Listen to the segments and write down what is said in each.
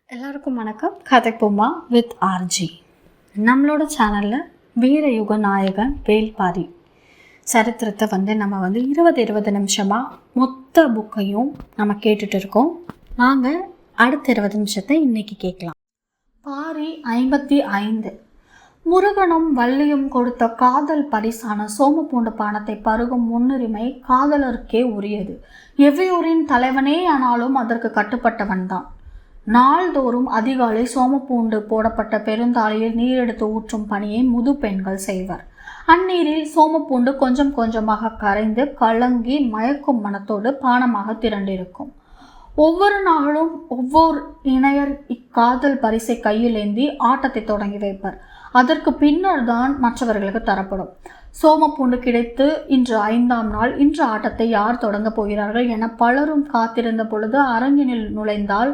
எல்லாருக்கும் வணக்கம். கதைப்போமா with RJ. நம்மளோட சேனலில் வீரயுக நாயகன் வேல்பாரி சரித்திரத்தை நம்ம 20 நிமிஷமாக மொத்த புக்கையும் நம்ம கேட்டுட்டு இருக்கோம். வாங்க அடுத்த 20 நிமிஷத்தை இன்னைக்கு கேட்கலாம். பாரி 55. முருகனும் வள்ளியும் கொடுத்த காதல் பரிசான சோமப்பூண்டு பானத்தை பருகும் முன்னுரிமை காதலருக்கே உரியது. எவ்வியூரின் தலைவனே ஆனாலும் அதற்கு கட்டுப்பட்டவன் தான். நாள்தோறும் அதிகாலை சோமப்பூண்டு போடப்பட்ட பெருந்தாளியில் நீர் எடுத்து ஊற்றும் பணியை முது பெண்கள் செய்வர். அந்நீரில் சோமப்பூண்டு கொஞ்சம் கொஞ்சமாக கரைந்து கலங்கி மயக்கும் மனத்தோடு பானமாக திரண்டிருக்கும். ஒவ்வொரு நாளும் ஒவ்வொரு இணையர் இக்காதல் பரிசை கையில் ஏந்தி ஆட்டத்தை தொடங்கி வைப்பர். அதற்கு பின்னர் தான் மற்றவர்களுக்கு தரப்படும். சோமப்பூண்டு கிடைத்து இன்று 5ஆம் நாள். இன்று ஆட்டத்தை யார் தொடங்க போகிறார்கள் என பலரும் காத்திருந்த பொழுது அரங்கினில் நுழைந்தால்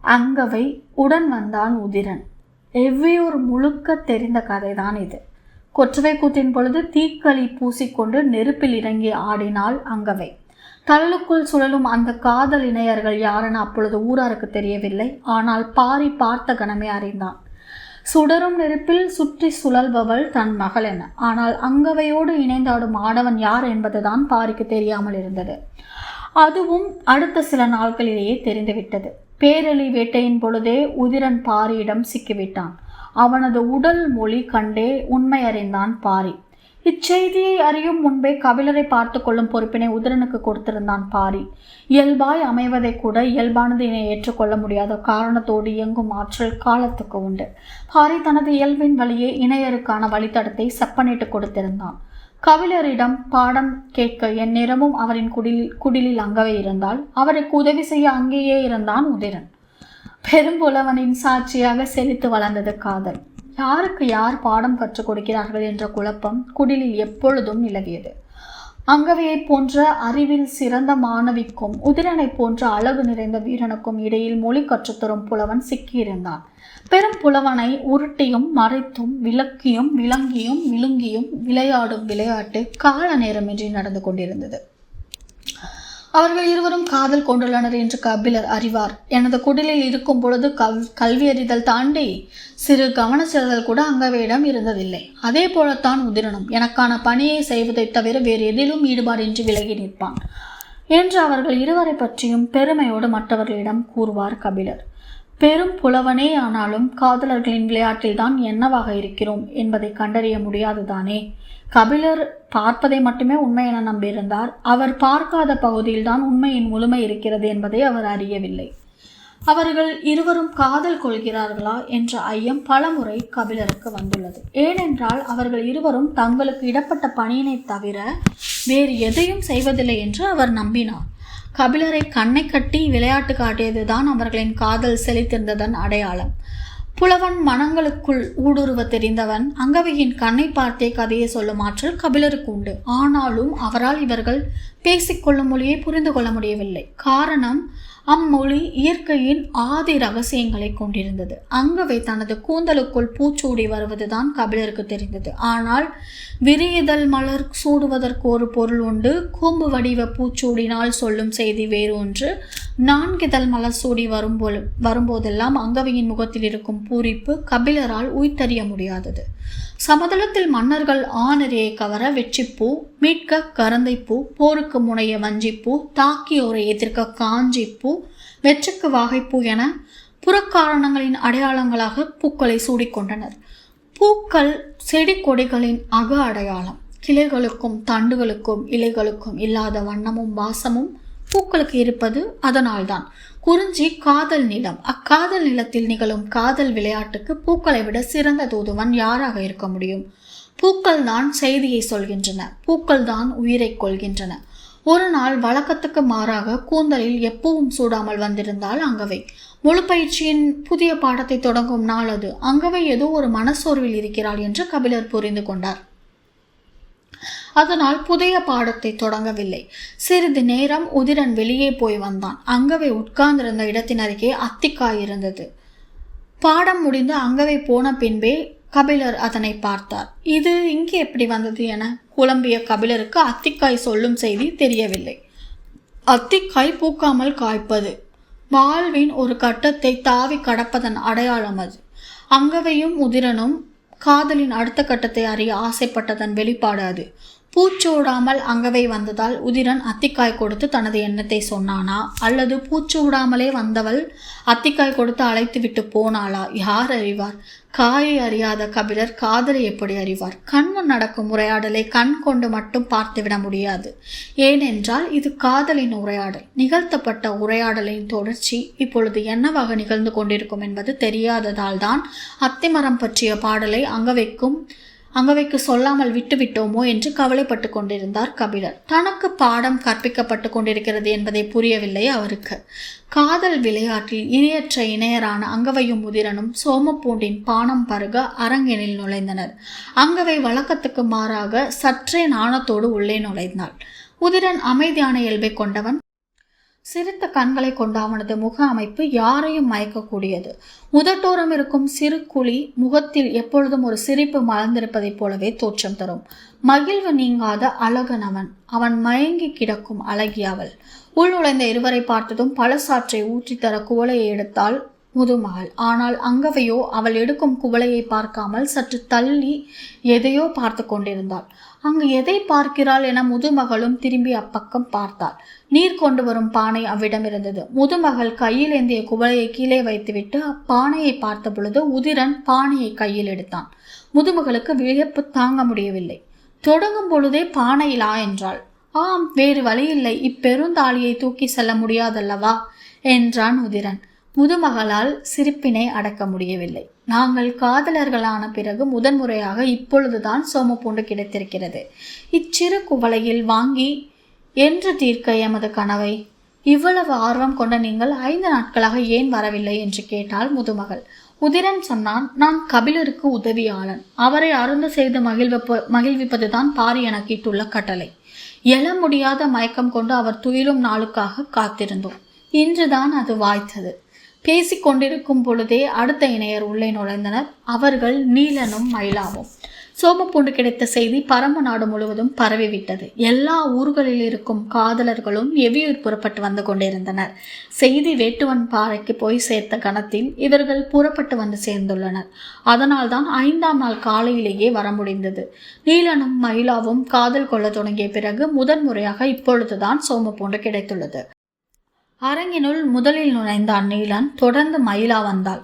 அங்கவை உடன் வந்தான் உதிரன். எவ்வியூர் முழுக்க தெரிந்த கதைதான் இது. கொற்றவை கூத்தின் பொழுது தீக்களி பூசிக்கொண்டு நெருப்பில் இறங்கி ஆடினாள் அங்கவை. தழலுக்குள் சுழலும் அந்த காதல் இணையர்கள் யாரென அப்பொழுது ஊராருக்கு தெரியவில்லை. ஆனால் பாரி பார்த்த கணமே அறிந்தான். சுடரும் நெருப்பில் சுற்றி சுழல்பவள் தன் மகள் என. ஆனால் அங்கவையோடு இணைந்தாடும் ஆடவன் யார் என்பதுதான் பாரிக்கு தெரியாமல் இருந்தது. அதுவும் அடுத்த சில நாட்களிலேயே தெரிந்துவிட்டது. பேரழி வேட்டையின் பொழுதே உதிரன் பாரியிடம் சிக்கிவிட்டான். அவனது உடல் மொழி கண்டே உண்மை அறிந்தான் பாரி. இச்செய்தியை அறியும் முன்பே கபிலரை பார்த்து கொள்ளும் பொறுப்பினை உதிரனுக்கு கொடுத்திருந்தான் பாரி. இயல்பாய் அமைவதை கூட இயல்பானது என ஏற்றுக்கொள்ள முடியாத காரணத்தோடு இயங்கும் ஆற்றல் காலத்துக்கு உண்டு. பாரி தனது இயல்பின் வழியே இணையருக்கான வழித்தடத்தை செப்பனிட்டு கொடுத்திருந்தான். கபிலரிடம் பாடம் கேட்க எந்நேரமும் அவரின் குடிலில் அங்கவே இருந்தால் அவருக்கு உதவி செய்ய அங்கேயே இருந்தான் உதிரன். பெரும்புலவனின் சாட்சியாக செழித்து வளர்ந்தது காதல். யாருக்கு யார் பாடம் கற்றுக் கொடுக்கிறார்கள் என்ற குழப்பம் குடிலில் எப்பொழுதும் நிலவியது. அங்கவையை போன்ற அறிவில் சிறந்த மாணவிக்கும் உதிரனை போன்ற அழகு நிறைந்த வீரனுக்கும் இடையில் மொழி கற்றுத்தரும் புலவன் சிக்கியிருந்தான். பெரும் புலவனை உருட்டியும் மறைத்தும் விளக்கியும் விளங்கியும் விழுங்கியும் விளையாடும் விளையாட்டு கால நேரமின்றி நடந்து கொண்டிருந்தது. அவர்கள் இருவரும் காதல் கொண்டுள்ளனர் என்று கபிலர் அறிவார். எனது குடிலில் இருக்கும் பொழுது கல்வி அறிதல் தாண்டி சிறு கவன செலுதல் கூட அங்கவையிடம் இருந்ததில்லை. அதே போலத்தான் உதிரனும் எனக்கான பணியை செய்வதை தவிர வேறு எதிலும் ஈடுபாடின்றி விலகி நிற்பான் என்று அவர்கள் இருவரை பற்றியும் பெருமையோடு மற்றவர்களிடம் கூறுவார் கபிலர். பெரும் புலவனே ஆனாலும் காதலர்களின் விளையாட்டில் தான் என்னவாக இருக்கிறோம் என்பதை கண்டறிய முடியாதுதானே. கபிலர் பார்ப்பதை மட்டுமே உண்மை என நம்பியிருந்தார். அவர் பார்க்காத பகுதியில் தான் உண்மையின் முழுமை இருக்கிறது என்பதை அவர் அறியவில்லை. அவர்கள் இருவரும் காதல் கொள்கிறார்களா என்ற ஐயம் பலமுறை கபிலருக்கு வந்துள்ளது. ஏனென்றால் அவர்கள் இருவரும் தங்களுக்கு இடப்பட்ட பணியினை தவிர வேறு எதையும் செய்வதில்லை என்று அவர் நம்பினார். கபிலரை கண்ணை கட்டி விளையாட்டு காட்டியதுதான் அவர்களின் காதல் செழித்திருந்ததன் அடையாளம். புலவன் மனங்களுக்குள் ஊடுருவ தெரிந்தவன். அங்கவையின் கண்ணை பார்த்தே கதையை சொல்லும் ஆற்றல் கபிலருக்கு உண்டு. ஆனாலும் அவரால் இவர்கள் பேசிக்கொள்ளும் மொழியை புரிந்து கொள்ள முடியவில்லை. காரணம், அம்மொழி இயற்கையின் ஆதி ரகசியங்களை கொண்டிருந்தது. அங்கவை தனது கூந்தலுக்குள் பூச்சூடி வருவதுதான் கபிலருக்கு தெரிந்தது. ஆனால் விரியதழ் மலர் சூடுவதற்கு ஒரு பொருள் உண்டு. கூம்பு வடிவ பூச்சூடினால் சொல்லும் செய்தி வேறு ஒன்று. 4 இதழ் மலர் சூடி வரும்போதெல்லாம் அங்கவையின் முகத்தில் இருக்கும் பூரிப்பு கபிலரால் உய்தறிய முடியாதது. சமதளத்தில் மன்னர்கள் ஆணரையை கவர வெற்றிப்பூ, மீட்க கரந்தைப்பூ, போருக்கு முனைய வஞ்சிப்பூ, தாக்கியோரை எதிர்க்க காஞ்சிப்பூ, வெற்றுக்கு வாகைப்பூ என புறக்காரணங்களின் அடையாளங்களாக பூக்களை சூடிக்கொண்டனர். பூக்கள் செடி கொடிகளின் அக அடையாளம். கிளைகளுக்கும் தண்டுகளுக்கும் இலைகளுக்கும் இல்லாத வண்ணமும் வாசமும் பூக்களுக்கு இருப்பது அதனால்தான். குறிஞ்சி காதல் நிலம். அக்காதல் நிலத்தில் நிகழும் காதல் விளையாட்டுக்கு பூக்களை விட சிறந்த தூதுவன் யாராக இருக்க முடியும்? பூக்கள் தான் செய்தியை சொல்கின்றன. பூக்கள் தான் உயிரை கொள்கின்றன. ஒரு நாள் வழக்கத்துக்கு மாறாக கூந்தலில் எப்பவும் சூடாமல் வந்திருந்தால் அங்கவை. முழு பயிற்சியின் புதிய பாடத்தை தொடங்கும் நாள் அது. அங்கவை ஏதோ ஒரு மனசோர்வில் இருக்கிறாள் என்று கபிலர் புரிந்து கொண்டார். அதனால் புதிய பாடத்தை தொடங்கவில்லை. சிறிது நேரம் உதிரன் வெளியே போய் வந்தான். அங்கவை உட்கார்ந்திருந்த இடத்தின் அருகே அத்திக்காய் இருந்தது. பாடம் முடிந்து அங்கவை போன பின்பே கபிலர் அதனை பார்த்தார். இது இங்கே எப்படி வந்தது என குழம்பிய கபிலருக்கு அத்திக்காய் சொல்லும் செய்தி தெரியவில்லை. அத்திக்காய் பூக்காமல் காய்ப்பது. வாழ்வின் ஒரு கட்டத்தை தாவி கடப்பதன் அடையாளம் அது. அங்கவையும் உதிரனும் காதலின் அடுத்த கட்டத்தை அறிய ஆசைப்பட்டதன் வெளிப்பாடு அது. பூச்சூடாமல் அங்கவை வந்ததால் உதிரன் அத்திக்காய் கொடுத்து தனது எண்ணத்தை சொன்னானா, அல்லது பூச்சூடாமலே வந்தவள் அத்திக்காய் கொடுத்து அழைத்து விட்டு போனாளா? யார் அறிவார்? காயை அறியாத கபிலர் காதலை எப்படி அறிவார்? கண்முன் நடக்கும் உரையாடலை கண் கொண்டு மட்டும் பார்த்துவிட முடியாது. ஏனென்றால் இது காதலின் உரையாடல். நிகழ்த்தப்பட்ட உரையாடலின் தொடர்ச்சி இப்பொழுது என்னவாக நிகழ்ந்து கொண்டிருக்கும் என்பது தெரியாததால் தான் அத்திமரம் பற்றிய பாடலை அங்கவைக்கு சொல்லாமல் விட்டுவிட்டோமோ என்று கவலைப்பட்டு கொண்டிருந்தார் கபிலர். தனக்கு பாடம் கற்பிக்கப்பட்டு கொண்டிருக்கிறது என்பதை புரியவில்லை அவருக்கு. காதல் விளையாட்டில் இணையற்ற இணையரான அங்கவையும் உதிரனும் சோமப்பூண்டின் பானம் பருக அரங்கினில் நுழைந்தனர். அங்கவை வழக்கத்துக்கு மாறாக சற்றே நாணத்தோடு உள்ளே நுழைந்தாள். உதிரன் அமைதியான இயல்பை கொண்டவன். சிரித்த கண்களை கொண்ட அவனது முக அமைப்பு யாரையும் மயக்கக்கூடியது. உதட்டோரம் இருக்கும் சிறு குழி முகத்தில் எப்பொழுதும் ஒரு சிரிப்பு மலர்ந்திருப்பதைப் போலவே தோற்றம் தரும். மகிழ்வு நீங்காத அழகன் அவன் மயங்கி கிடக்கும் அழகியவள். உள் நுழைந்த இருவரை பார்த்ததும் பழசாற்றை ஊற்றித்தர குவளையை எடுத்தாள் முதுமகள். ஆனால் அங்கவையோ அவள் எடுக்கும் குவளையை பார்க்காமல் சற்று தள்ளி எதையோ பார்த்து கொண்டிருந்தாள். அங்கு எதை பார்க்கிறாள் என முதுமகளும் திரும்பி அப்பக்கம் பார்த்தாள். நீர் கொண்டு வரும் பானை அவ்விடம் இருந்தது. முதுமகள் கையில் ஏந்திய குவளையை கீழே வைத்துவிட்டு அப்பானையை பார்த்த பொழுது உதிரன் பானையை கையில் எடுத்தான். முதுமகளுக்கு வியப்பு தாங்க முடியவில்லை. தொடங்கும் பொழுதே பானையிலா என்றாள். ஆம், வேறு வழியில்லை, இப்பெருந்தாளியை தூக்கி செல்ல முடியாதல்லவா என்றான் உதிரன். முதுமகளால் சிரிப்பினை அடக்க முடியவில்லை. நாங்கள் காதலர்களான பிறகு முதன்முறையாக இப்பொழுதுதான் சோமப்பூண்டு கிடைத்திருக்கிறது. இச்சிறு குவளையில் வாங்கி என்று தீர்க்க எமது கனவை. இவ்வளவு ஆர்வம் கொண்ட நீங்கள் 5 நாட்களாக ஏன் வரவில்லை என்று கேட்டாள் முதுமகள். உதிரன் சொன்னான், நான் கபிலருக்கு உதவியாளன். அவரை அருந்த செய்து மகிழ்விப்பதுதான் பாரி எனக்கு இட்டுள்ள கட்டளை. எழ முடியாத மயக்கம் கொண்டு அவர் துயிலும் நாளுக்காக காத்திருந்தோம். இன்றுதான் அது வாய்த்தது. பேசிக்கொண்டிருக்கும் பொழுதே அடுத்த இணையர் உள்ளே நுழைந்தனர். அவர்கள் நீலனும் மயிலாவும். சோமப்பூண்டு கிடைத்த செய்தி பரம்பு நாடு முழுவதும் பரவிவிட்டது. எல்லா ஊர்களில் இருக்கும் காதலர்களும் எவ்வியூர் புறப்பட்டு வந்து கொண்டிருந்தனர். செய்தி வேட்டுவன் பாறைக்கு போய் சேர்த்த கணத்தில் இவர்கள் புறப்பட்டு வந்து சேர்ந்துள்ளனர். அதனால்தான் 5ஆம் நாள் காலையிலேயே வர முடிந்தது. நீலனும் மயிலாவும் காதல் கொள்ள தொடங்கிய பிறகு முதன்முறையாக இப்பொழுதுதான் சோமப்பூண்டு கிடைத்துள்ளது. அரங்கினுள் முதலில் நுழைந்தான் நீலன். தொடர்ந்து மயிலா வந்தாள்.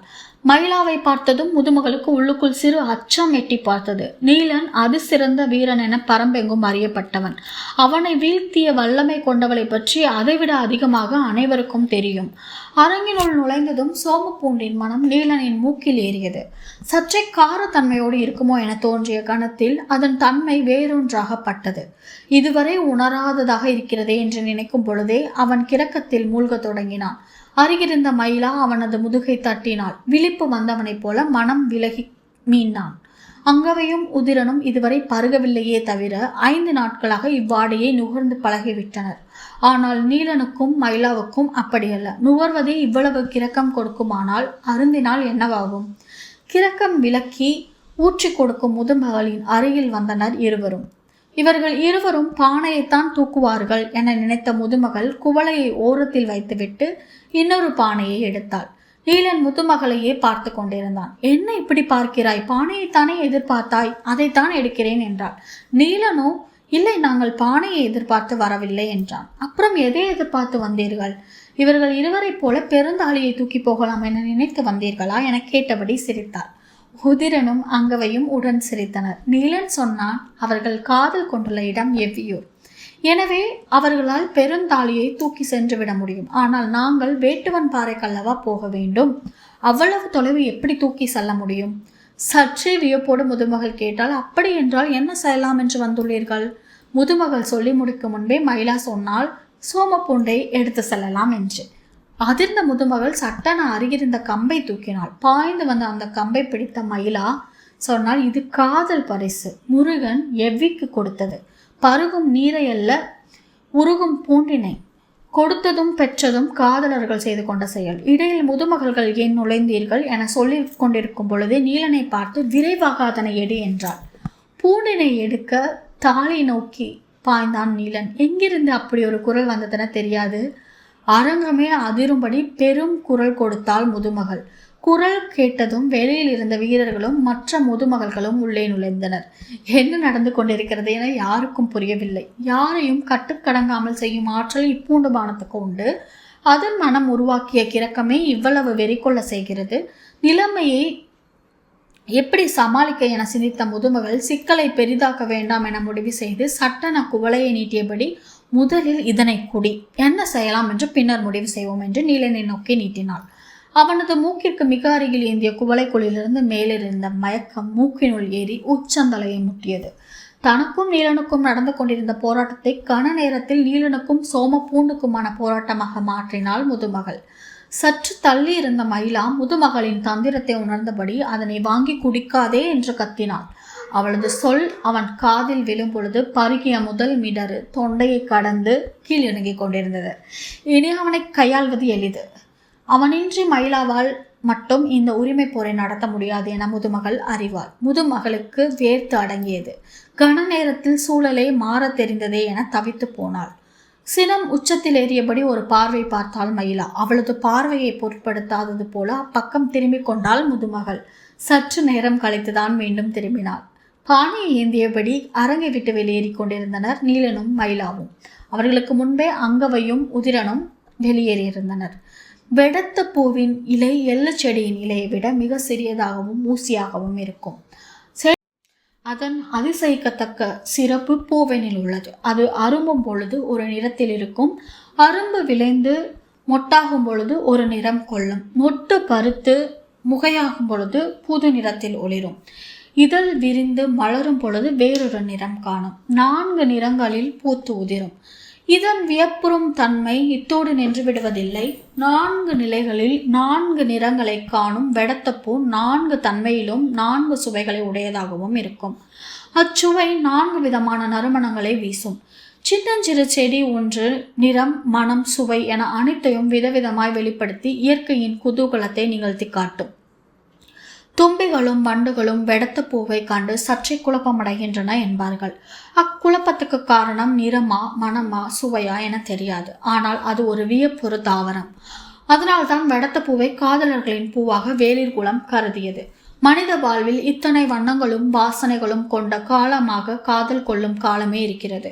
மயிலாவை பார்த்ததும் முதுமகளுக்கு உள்ளுக்குள் சிறு அச்சம் எட்டி பார்த்தது. நீலன் அதிசிறந்த வீரன் என பரம்பெங்கும் அறியப்பட்டவன். அவனை வீழ்த்திய வல்லமை கொண்டவளை பற்றி அதைவிட அதிகமாக அனைவருக்கும் தெரியும். அரங்கினுள் நுழைந்ததும் சோமப்பூண்டின் மனம் நீலனின் மூக்கில் ஏறியது. சற்றே காரத்தன்மையோடு இருக்குமோ என தோன்றிய கணத்தில் அதன் தன்மை வேறொன்றாகப்பட்டது. இதுவரை உணராததாக இருக்கிறதே என்று நினைக்கும் பொழுதே அவன் கிறக்கத்தில் மூழ்கத் தொடங்கினான். அருகிருந்த மயிலா அவனது முதுகை தட்டினாள். விழிப்பு வந்தவனைப் போல மனம் விலகி மீண்டான். அங்கவையும் உதிரனும் இதுவரை பருகவில்லையே தவிர 5 நாட்களாக இவ்வாடையை நுகர்ந்து பழகிவிட்டனர். ஆனால் நீலனுக்கும் மயிலாவுக்கும் அப்படியல்ல. நுகர்வதே இவ்வளவு கிறக்கம் கொடுக்குமானால் அருந்தினால் என்னவாகும்? கிறக்கம் விலக்கி ஊற்றி கொடுக்கும் முதுமகளின் அருகில் வந்தனர் இருவரும். இவர்கள் இருவரும் பானையைத்தான் தூக்குவார்கள் என நினைத்த முதுமகள் குவளையை ஓரத்தில் வைத்துவிட்டு இன்னொரு பானையை எடுத்தாள். நீலன் முதுமகளையே பார்த்து கொண்டிருந்தான். என்ன இப்படி பார்க்கிறாய்? பானையைத்தானே எதிர்பார்த்தாய், அதைத்தான் எடுக்கிறேன் என்றாள். நீலனோ, இல்லை, நாங்கள் பானையை எதிர்பார்த்து வரவில்லை என்றான். அப்புறம் எதை எதிர்பார்த்து வந்தீர்கள்? இவர்கள் இருவரைப் போல பெருந்தாளியை தூக்கி போகலாம் என நினைத்து வந்தீர்களா என கேட்டபடி சிரித்தாள். உதிரனும் அங்கவையும் உடன் சிரித்தனர். நீலன் சொன்னான், அவர்கள் காதல் கொண்டுள்ள இடம் எவ்வியூர். எனவே அவர்களால் பெருந்தாளியை தூக்கி சென்று விட முடியும். ஆனால் நாங்கள் வேட்டுவன் பாறைக்கல்லவா போக வேண்டும். அவ்வளவு தொலைவு எப்படி தூக்கி செல்ல முடியும்? சற்றே வியப்போடு முதுமகள் கேட்டால், அப்படி என்றால் என்ன செய்யலாம் என்று வந்துள்ளீர்கள்? முதுமகள் சொல்லி முடிக்கும் முன்பே மயிலா சொன்னால், சோமப்பூண்டை எடுத்து செல்லலாம் என்று. அதிர்ந்த முதுமகள் சட்டென அருகிருந்த கம்பை தூக்கினாள். பாய்ந்து வந்த அந்த கம்பை பிடித்த மயிலா சொன்னால், இது காதல் பரிசு. முருகன் எவ்விக்கு கொடுத்தது. பருகும் நீரை அல்ல, உருகும் பூண்டினை. கொடுத்ததும் பெற்றதும் காதலர்கள் செய்து கொண்ட செயல். இடையில் முதுமகள்கள் ஏன் நுழைந்தீர்கள் என சொல்லி கொண்டிருக்கும் பொழுதே நீலனை பார்த்து, விரைவாக அதனை எடு என்றாள். பூண்டினை எடுக்க தாளை நோக்கி பாய்ந்தான் நீலன். எங்கிருந்து அப்படி ஒரு குரல் வந்ததென தெரியாது. அரங்கமே அதிரும்படி பெரும் குரல் கொடுத்தாள் முதுமகள். குரல் கேட்டதும் வெளியில் இருந்த வீரர்களும் மற்ற முதுமகள்களும் உள்ளே நுழைந்தனர். என்ன நடந்து கொண்டிருக்கிறது என யாருக்கும் புரியவில்லை. யாரையும் கட்டுக்கடங்காமல் செய்யும் ஆற்றல் இப்பூண்டு பானத்துக்கு உண்டு. அதன் மனம் உருவாக்கிய கிறக்கமே இவ்வளவு வெறிக்கொள்ள செய்கிறது. நிலைமையை எப்படி சமாளிக்க என சிந்தித்த முதுமகள் சிக்கலை பெரிதாக்க வேண்டாம் என முடிவு செய்து சட்டென குவளையை நீட்டியபடி, முதலில் இதனை குடி, என்ன செய்யலாம் என்று பின்னர் முடிவு செய்வோம் என்று நீலனை நோக்கி நீட்டினாள். அவனது மூக்கிற்கு மிக அருகில் ஏந்திய குவளைக்குள்ளிலிருந்து மேலிருந்த மயக்கம் மூக்கினுள் ஏறி உச்சந்தலையை முட்டியது. தனக்கும் நீலனுக்கும் நடந்து கொண்டிருந்த போராட்டத்தை கன நேரத்தில் நீலனுக்கும் சோமபூண்டுக்குமான போராட்டமாக மாற்றினாள் முதுமகள். சற்று தள்ளி இருந்த மயிலா முதுமகளின் தந்திரத்தை உணர்ந்தபடி அதனை வாங்கி குடிக்காதே என்று கத்தினாள். அவளது சொல் அவன் காதில் விழும் பொழுது பருகிய முதல் மிடறு தொண்டையை கடந்து கீழிறங்கிக் கொண்டிருந்தது. இனி அவனை கையாள்வது எளிது. அவனின்றி மயிலாவால் மட்டும் இந்த உரிமை போரை நடத்த முடியாது என முதுமகள் அறிவாள். முதுமகளுக்கு வேர்த்து அடங்கியது. கன நேரத்தில் சூழலை மாற தெரிந்ததே என தவித்து போனாள். சினம் உச்சத்தில் ஏறியபடி ஒரு பார்வை பார்த்தாள் மயிலா. அவளது பார்வையை பொருட்படுத்தாதது போல அப்பக்கம் திரும்பிக் கொண்டாள் முதுமகள். சற்று நேரம் கழித்துதான் மீண்டும் திரும்பினாள். பானையை ஏந்தியபடி அரங்கை விட்டு வெளியேறி கொண்டிருந்தனர் நீலனும் மயிலாவும். அவர்களுக்கு முன்பே அங்கவையும் உதிரனும் வெளியேறியிருந்தனர். வெடத்த பூவின் இலை எள்ளு செடியின் இலையை விட மிக சிறியதாகவும் ஊசியாகவும் இருக்கும். அதன் அதிசயிக்கத்தக்க சிறப்பு பூவெனில் உள்ளது. அது அரும்பும் பொழுது ஒரு நிறத்தில் இருக்கும். அரும்பு விளைந்து மொட்டாகும் பொழுது ஒரு நிறம் கொள்ளும். மொட்டு பருத்து முகையாகும் பொழுது புது நிறத்தில் ஒளிரும். இதழ் விரிந்து மலரும் பொழுது வேறொரு நிறம் காணும். 4 நிறங்களில் பூத்து உதிரும். இதன் வியப்புறும் தன்மை இத்தோடு நின்று விடுவதில்லை. 4 நிலைகளில் 4 நிறங்களை காணும் வெடத்தப்பூ 4 தன்மையிலும் 4 சுவைகளை உடையதாகவும் இருக்கும். அச்சுவை 4 விதமான நறுமணங்களை வீசும். சின்னஞ்சிறு செடி ஒன்று நிறம், மனம், சுவை என அனைத்தையும் விதவிதமாய் வெளிப்படுத்தி இயற்கையின் குதூகலத்தை நிகழ்த்தி காட்டும். தும்பிகளும் வண்டுகளும் வெடத்த பூவை கண்டு சற்றே குழப்பமடைகின்றன என்பார்கள். அக்குழப்பத்துக்கு காரணம் நிறமா, மனமா, சுவையா என தெரியாது. ஆனால் அது ஒரு வியப்பொரு தாவரம். அதனால்தான் வெடத்த பூவை காதலர்களின் பூவாக வேளிர் குலம் கருதியது. மனித வாழ்வில் இத்தனை வண்ணங்களும் வாசனைகளும் கொண்ட காலமாக காதல் கொள்ளும் காலமே இருக்கிறது.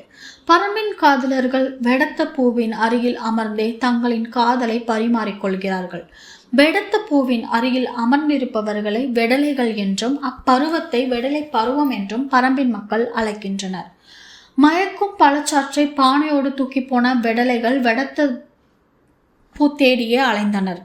பரம்பின் காதலர்கள் வெடத்த பூவின் அருகில் அமர்ந்தே தங்களின் காதலை பரிமாறிக்கொள்கிறார்கள். வெடத்த பூவின் அருகில் அமர்ந்திருப்பவர்களை வெடலைகள் என்றும் அப்பருவத்தை வெடலை பருவம் என்றும் பரம்பின் மக்கள் அழைக்கின்றனர். மயக்கும் பழச்சாற்றை பானையோடு தூக்கி போன வெடலைகள் வெடத்த பூ தேடியே அலைந்தனர்.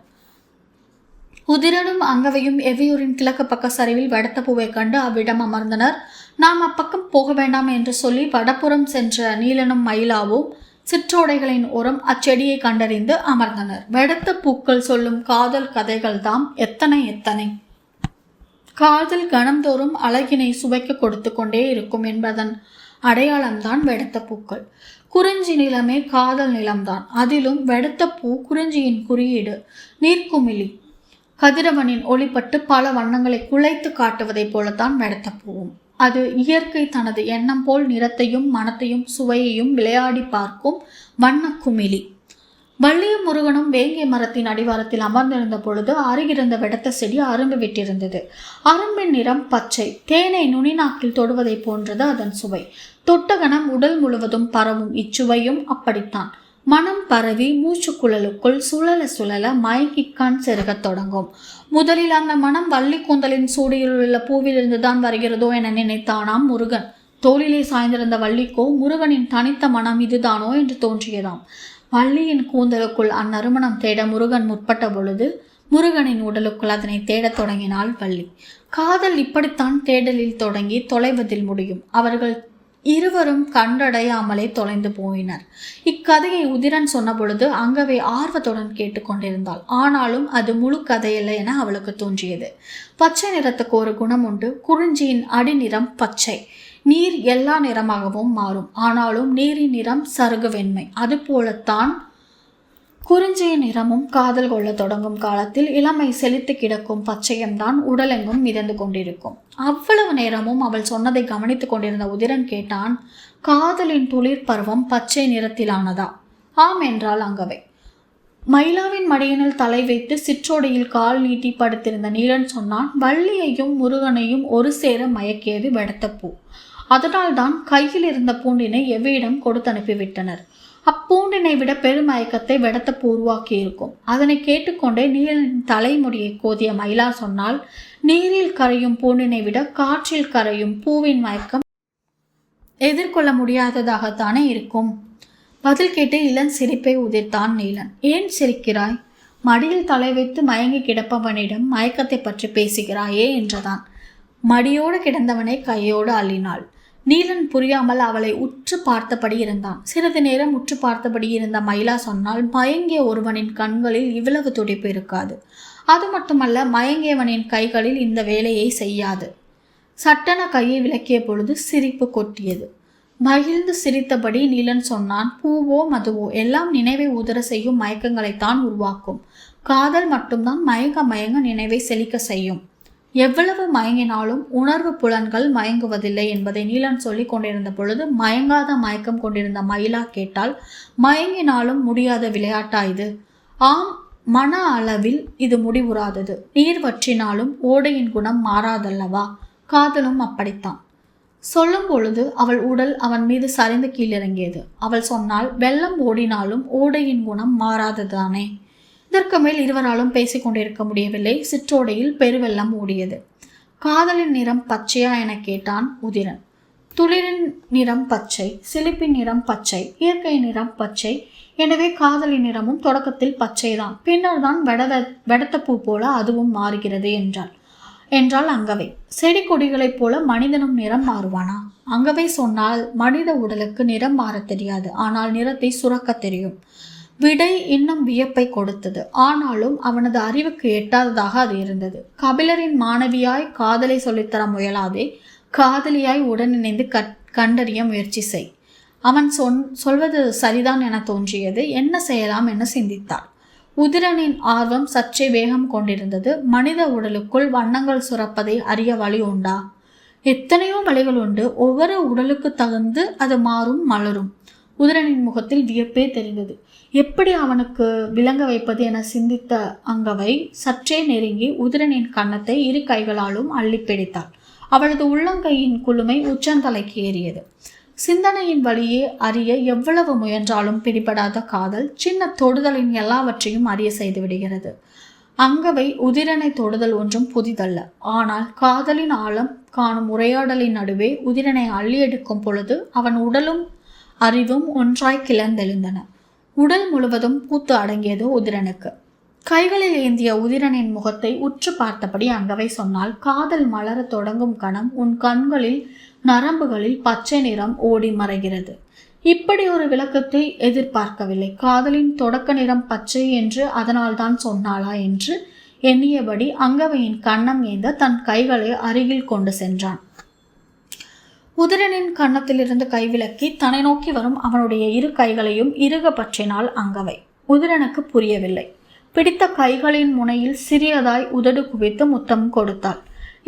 உதிரனும் அங்கவையும் எவ்வியூரின் கிழக்கு பக்க சரிவில் வெடத்த பூவை கண்டு அவ்விடம் அமர்ந்தனர். நாம் அப்பக்கம் போக வேண்டாம் என்று சொல்லி வடப்புறம் சென்ற நீலனும் மயிலாவும் சிற்றோடைகளின் ஓரம் அச்செடியை கண்டறிந்து அமர்ந்தனர். வெடத்த பூக்கள் சொல்லும் காதல் கதைகள் தாம் எத்தனை எத்தனை. காதல் கணம்தோறும் அழகினை சுவைக்க கொடுத்து கொண்டே இருக்கும் என்பதன் அடையாளம்தான் வெடத்த பூக்கள். குறிஞ்சி நிலமே காதல் நிலம்தான். அதிலும் வெடத்த பூ குறிஞ்சியின் குறியீடு. நீர்க்குமிழி கதிரவனின் ஒளிப்பட்டு பல வண்ணங்களை குலைத்து காட்டுவதைப் போலத்தான் வெடத்த பூவும். அது இயற்கை தனது எண்ணம் போல் நிறத்தையும் மனத்தையும் சுவையையும் விளையாடி பார்க்கும் வண்ணக்குமிழி. வள்ளியும் முருகனும் வேங்கை மரத்தின் அடிவாரத்தில் அமர்ந்திருந்த பொழுது அருகிருந்த வெடத்த செடி அரும்பு விட்டிருந்தது. அரும்பின் நிறம் பச்சை. தேனை நுனிநாக்கில் தொடுவதை போன்றது அதன் சுவை. தொட்டகணம் உடல் முழுவதும் பரவும் இச்சுவையும் அப்படித்தான். மனம் பரவி மூச்சுக்குழலுக்குள் சுழல சுழல மயங்கி கண் செருகத் தொடங்கும். முதலில் அந்த மனம் வள்ளி கூந்தலின் சூடியில் உள்ள பூவிலிருந்துதான் வருகிறதோ என நினைத்தானாம் முருகன். தோளிலே சாய்ந்திருந்த வள்ளிக்கோ முருகனின் தனித்த மனம் இதுதானோ என்று தோன்றியதாம். வள்ளியின் கூந்தலுக்குள் அந்நறுமணம் தேட முருகன் முற்பட்ட பொழுது முருகனின் உடலுக்குள் அதனை தேடத் தொடங்கினாள் வள்ளி. காதல் இப்படித்தான் தேடலில் தொடங்கி தொலைவதில் முடியும். அவர்கள் இருவரும் கண்டடையாமலே தொலைந்து போயினர். இக்கதையை உதிரன் சொன்ன பொழுது அங்கவை ஆர்வத்துடன் கேட்டுக்கொண்டிருந்தாள். ஆனாலும் அது முழு கதையில்லை என அவளுக்கு தோன்றியது. பச்சை நிறத்துக்கு ஒரு குணம் உண்டு. குறிஞ்சியின் அடிநிறம் பச்சை. நீர் எல்லா நிறமாகவும் மாறும். ஆனாலும் நீரின் நிறம் சருகு வெண்மை. அதுபோலத்தான் குறிஞ்சியின் நிறமும் காதல் கொள்ள தொடங்கும் காலத்தில் இளமை செழித்து கிடக்கும் பச்சையம்தான் உடலெங்கும் மிதந்து கொண்டிருக்கும். அவ்வளவு நேரமும் அவள் சொன்னதை கவனித்துக் கொண்டிருந்த உதிரன் கேட்டான், காதலின் துளிர் பருவம் பச்சை நிறத்திலானதா? ஆம் என்றாள் அங்கவை. மயிலாவின் மடியினில் தலை வைத்து சிற்றோடையில் கால் நீட்டி படுத்திருந்த நீலன் சொன்னான், வள்ளியையும் முருகனையும் ஒரு சேர மயக்கியது வெடத்த பூ. அதனால்தான் கையில் இருந்த பூண்டினை எவ்விடம் கொடுத்து அனுப்பிவிட்டனர். அப்பூண்டினை விட பெருமயக்கத்தை வெடத்த உருவாக்கி இருக்கும். அதனை கேட்டுக்கொண்டே நீலனின் தலைமுடியை கோதிய மயிலா சொன்னால், நீரில் கரையும் பூண்டினை விட காற்றில் கரையும் பூவின் மயக்கம் எதிர்கொள்ள முடியாததாகத்தானே இருக்கும். பதில் கேட்டு இளன் சிரிப்பை உதிர்த்தான் நீலன். ஏன் சிரிக்கிறாய்? மடியில் தலை வைத்து மயங்கி கிடப்பவனிடம் மயக்கத்தை பற்றி பேசுகிறாயே என்றதான். மடியோடு கிடந்தவனை கையோடு அள்ளினாள். நீலன் புரியாமல் அவளை உற்று பார்த்தபடி இருந்தான். சிறிது நேரம் உற்று பார்த்தபடி இருந்த மயிலா சொன்னால், மயங்கிய ஒருவனின் கண்களில் இவ்வளவு துடிப்பு இருக்காது. அது மட்டுமல்ல, மயங்கியவனின் கைகளில் இந்த வேலையை செய்யாது. சட்டென கையை விலக்கிய பொழுது சிரிப்பு கொட்டியது. மகிழ்ந்து சிரித்தபடி நீலன் சொன்னான், பூவோ மதுவோ எல்லாம் நினைவை உதற செய்யும் மயக்கங்களைத்தான் உருவாக்கும். காதல் மட்டும்தான் மயங்க மயங்க நினைவை செழிக்க செய்யும். எவ்வளவு மயங்கினாலும் உணர்வு புலன்கள் மயங்குவதில்லை என்பதை நீலன் சொல்லி கொண்டிருந்த பொழுது மயங்காத மயக்கம் கொண்டிருந்த மயிலா கேட்டால், மயங்கினாலும் முடியாத விளையாட்டா இது? ஆம், மன அளவில் இது முடிவுறாதது. நீர் வற்றினாலும் ஓடையின் குணம் மாறாதல்லவா? காதலும் அப்படித்தான். சொல்லும் பொழுது அவள் உடல் அவன் மீது சரிந்து கீழிறங்கியது. அவள் சொன்னால், வெள்ளம் ஓடினாலும் ஓடையின் குணம் மாறாததானே. இதற்கு மேல் இருவராலும் பேசிக்கொண்டிருக்க முடியவில்லை. சிற்றோடையில் பெருவெள்ளம் ஓடியது. காதலின் நிறம் பச்சையா என கேட்டான் உதிரன். துளிரின் நிறம் பச்சை, சிலிப்பின் நிறம் பச்சை, இயற்கை நிறம் பச்சை. எனவே காதலின் நிறமும் தொடக்கத்தில் பச்சைதான், பின்னர் தான் வெடத்த பூ போல அதுவும் மாறுகிறது என்றாள் அங்கவை. செடி கொடிகளைப் போல மனிதனும் நிறம் மாறுவானா? அங்கவை சொன்னால், மனித உடலுக்கு நிறம் மாற தெரியாது, ஆனால் நிறத்தை சுரக்க தெரியும். விடை இன்னும் வியப்பை கொடுத்தது. ஆனாலும் அவனது அறிவுக்கு எட்டாததாக அது இருந்தது. கபிலரின் மாணவியாய் காதலை சொல்லித்தர முயலாதே, காதலியாய் உடனிணைந்து கண்டறிய முயற்சி செய். அவன் சொல்வது சரிதான் என தோன்றியது. என்ன செய்யலாம் என சிந்தித்தாள். உதிரனின் ஆர்வம் சற்றே வேகம் கொண்டிருந்தது. மனித உடலுக்குள் வண்ணங்கள் சுரப்பதை அறிய வழி உண்டா? எத்தனையோ வழிகள் உண்டு. ஒவ்வொரு உடலுக்கு தகுந்து அது மாறும், மலரும். உதிரனின் முகத்தில் வியப்பே தெரிந்தது. எப்படி அவனுக்கு விளங்க வைப்பது என சிந்தித்த அங்கவை சற்றே நெருங்கி உதிரனின் கன்னத்தை இரு கைகளாலும் அள்ளி பிடித்தாள். அவளது உள்ளங்கையின் குளுமை உச்சந்தலைக்கு ஏறியது. சிந்தனையின் வழியே அறிய எவ்வளவு முயன்றாலும் பிடிபடாத காதல் சின்ன தொடுதலின் எல்லாவற்றையும் அறிய செய்து விடுகிறது. அங்கவை உதிரனை தொடுதல் ஒன்றும் புதிதல்ல. ஆனால் காதலின் ஆழம் காணும் உரையாடலின் நடுவே உதிரனை அள்ளி எடுக்கும் பொழுது அவன் உடலும் அறிவும் ஒன்றாய் கிளர்ந்தெழுந்தன. உடல் முழுவதும் பூத்து அடங்கியது உதிரனுக்கு. கைகளில் ஏந்திய உதிரனின் முகத்தை உற்று பார்த்தபடி அங்கவை சொன்னால், காதல் மலர தொடங்கும் கணம் உன் கண்களில் நரம்புகளில் பச்சை நிறம் ஓடி மறைகிறது. இப்படி ஒரு விளக்கத்தை எதிர்பார்க்கவில்லை. காதலின் தொடக்க நிறம் பச்சை என்று அதனால்தான் சொன்னாளா என்று எண்ணியபடி அங்கவையின் கன்னம் ஏந்த தன் கைகளை அருகில் கொண்டு சென்றான். உதிரனின் கன்னத்திலிருந்து கைவிலக்கி தன்னை நோக்கி வரும் அவனுடைய இரு கைகளையும் இறுக பற்றினாள் அங்கவை. உதிரனுக்கு புரியவில்லை. பிடித்த கைகளின் முனையில் சிறியதாய் உதடு குவித்து முத்தம் கொடுத்தாள்.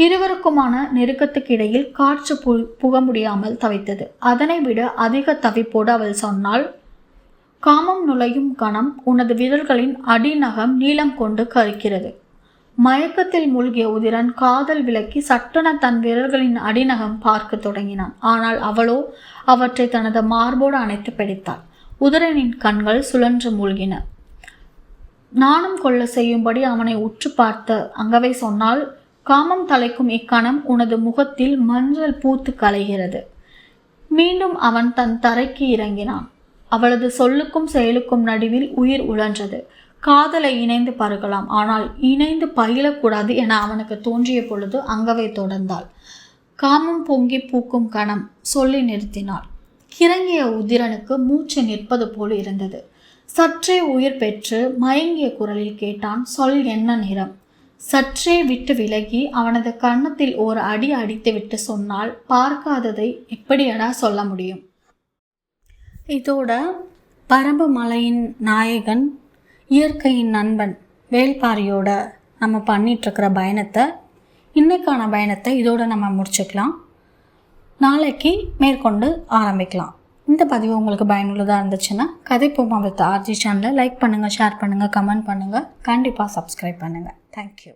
இருவருக்குமான நெருக்கத்துக்கு இடையில் காற்று புக முடியாமல் தவித்தது. அதனை விட அதிக தவிப்போடு அவள் சொன்னாள், காமம் நுழையும் கணம் உனது விரல்களின் அடிநகம் நீளம் கொண்டு கரிக்கிறது. மயக்கத்தில் மூழ்கிய உதிரன் காதல் விலக்கி சட்டென தன் விரல்களின் அடிநகம் பார்க்க தொடங்கினான். ஆனால் அவளோ அவற்றை தனது மார்போடு அணைத்து பிடித்தாள். உதிரனின் கண்கள் சுழன்று மூழ்கின. நாணம் கொள்ள செய்யும்படி அவனை உற்று பார்த்த அங்கவை சொன்னால், காமம் தலைக்கும் இக்கணம் உனது முகத்தில் மஞ்சள் பூத்து கலைகிறது. மீண்டும் அவன் தன் தரைக்கு இறங்கினான். அவளது சொல்லுக்கும் செயலுக்கும் நடுவில் உயிர் உழன்றது. காதலை இணைந்து பருகலாம், ஆனால் இணைந்து பயிலக்கூடாது என அவனுக்கு தோன்றிய பொழுது அங்கவை தொடர்ந்தாள். காமம் பொங்கி பூக்கும் கணம் சொல்லி நிறுத்தினாள். கிறங்கிய உதிரனுக்கு மூச்சு நிற்பது போல் இருந்தது. சற்றே உயிர் பெற்று மயங்கிய குரலில் கேட்டான், சொல் என்ன நிறம்? சற்றே விட்டு விலகி அவனது கன்னத்தில் ஓர் அடி அடித்து விட்டு சொன்னால், பார்க்காததை எப்படியடா சொல்ல முடியும்? இதோட பரம்பு மலையின் நாயகன், இயற்கையின் நண்பன் வேள்பாரியோட நம்ம பண்ணிகிட்ருக்கிற பயணத்தை, இன்னைக்கான பயணத்தை இதோடு நம்ம முடிச்சுக்கலாம். நாளைக்கு மேற்கொண்டு ஆரம்பிக்கலாம். இந்த பதிவு உங்களுக்கு பயனுள்ளதாக இருந்துச்சுன்னா கதைப்போமா வித் ஆர்ஜி சேனலை லைக் பண்ணுங்கள், ஷேர் பண்ணுங்கள், கமெண்ட் பண்ணுங்கள், கண்டிப்பாக சப்ஸ்கிரைப் பண்ணுங்கள். தேங்க்யூ.